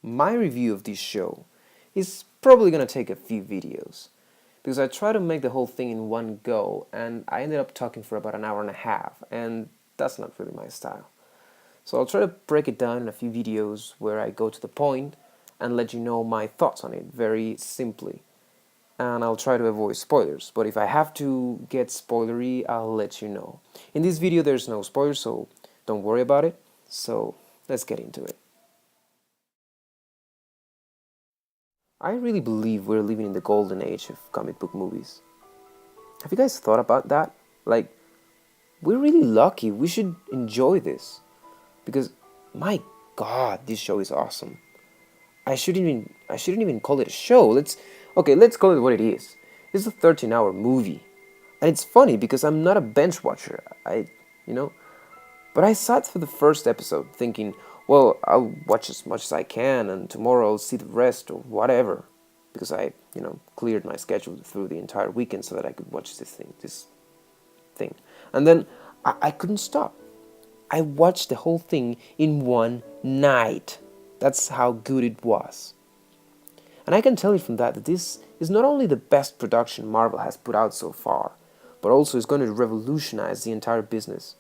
My review of this show is probably gonna take a few videos because I tried to make the whole thing in one go and I ended up talking for about an hour and a half, and that's not really my style. So I'll try to break it down in a few videos where I go to the point and let you know my thoughts on it very simply. And I'll try to avoid spoilers, but if I have to get spoilery, I'll let you know. In this video there's no spoilers, so don't worry about it. So let's get into it. I really believe we're living in the golden age of comic book movies. Have you guys thought about that? Like, we're really lucky. We should enjoy this. Because, my God, this show is awesome. I shouldn't even call it a show. Let's call it what it is. It's a 13-hour movie. And it's funny because I'm not a bench watcher. But I sat for the first episode thinking, well, I'll watch as much as I can and tomorrow I'll see the rest or whatever. Because I cleared my schedule through the entire weekend so that I could watch this thing. And then I couldn't stop. I watched the whole thing in one night. That's how good it was. And I can tell you from that this is not only the best production Marvel has put out so far, but also is going to revolutionize the entire business.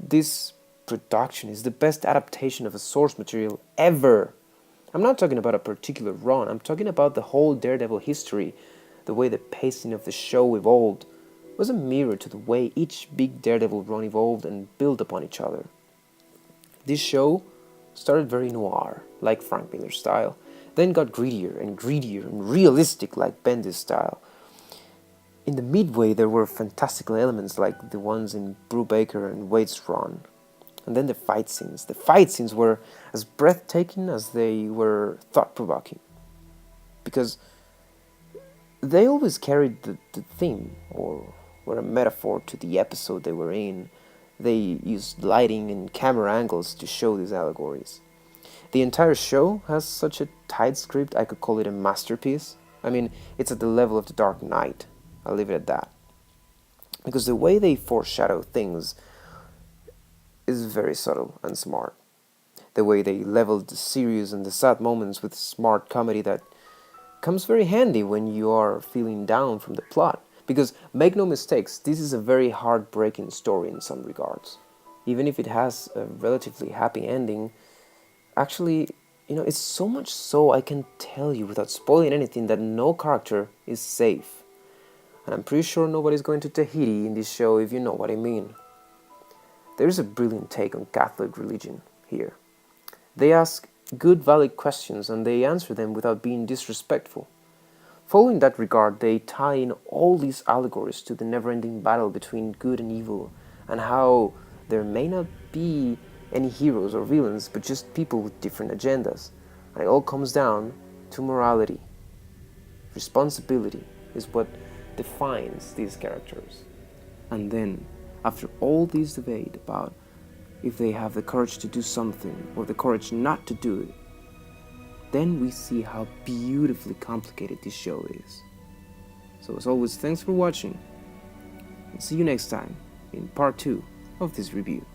This production is the best adaptation of a source material ever. I'm not talking about a particular run, I'm talking about the whole Daredevil history. The way the pacing of the show evolved was a mirror to the way each big Daredevil run evolved and built upon each other. This show started very noir, like Frank Miller's style, then got grittier and realistic like Bendis' style. In the midway there were fantastical elements like the ones in Brubaker and Wade's run. And then the fight scenes. The fight scenes were as breathtaking as they were thought-provoking. Because they always carried the theme, or were a metaphor to the episode they were in. They used lighting and camera angles to show these allegories. The entire show has such a tight script, I could call it a masterpiece. I mean, it's at the level of The Dark Knight. I'll leave it at that. Because the way they foreshadow things is very subtle and smart. The way they leveled the serious and the sad moments with smart comedy that comes very handy when you are feeling down from the plot. Because, make no mistakes, this is a very heartbreaking story in some regards. Even if it has a relatively happy ending, actually, it's so much so I can tell you without spoiling anything that no character is safe. And I'm pretty sure nobody's going to Tahiti in this show, if you know what I mean. There's a brilliant take on Catholic religion here. They ask good, valid questions and they answer them without being disrespectful. Following that regard, they tie in all these allegories to the never-ending battle between good and evil, and how there may not be any heroes or villains, but just people with different agendas. And it all comes down to morality. Responsibility is what defines these characters. And then, after all this debate about if they have the courage to do something or the courage not to do it, then we see how beautifully complicated this show is. So as always, thanks for watching, and see you next time in part 2 of this review.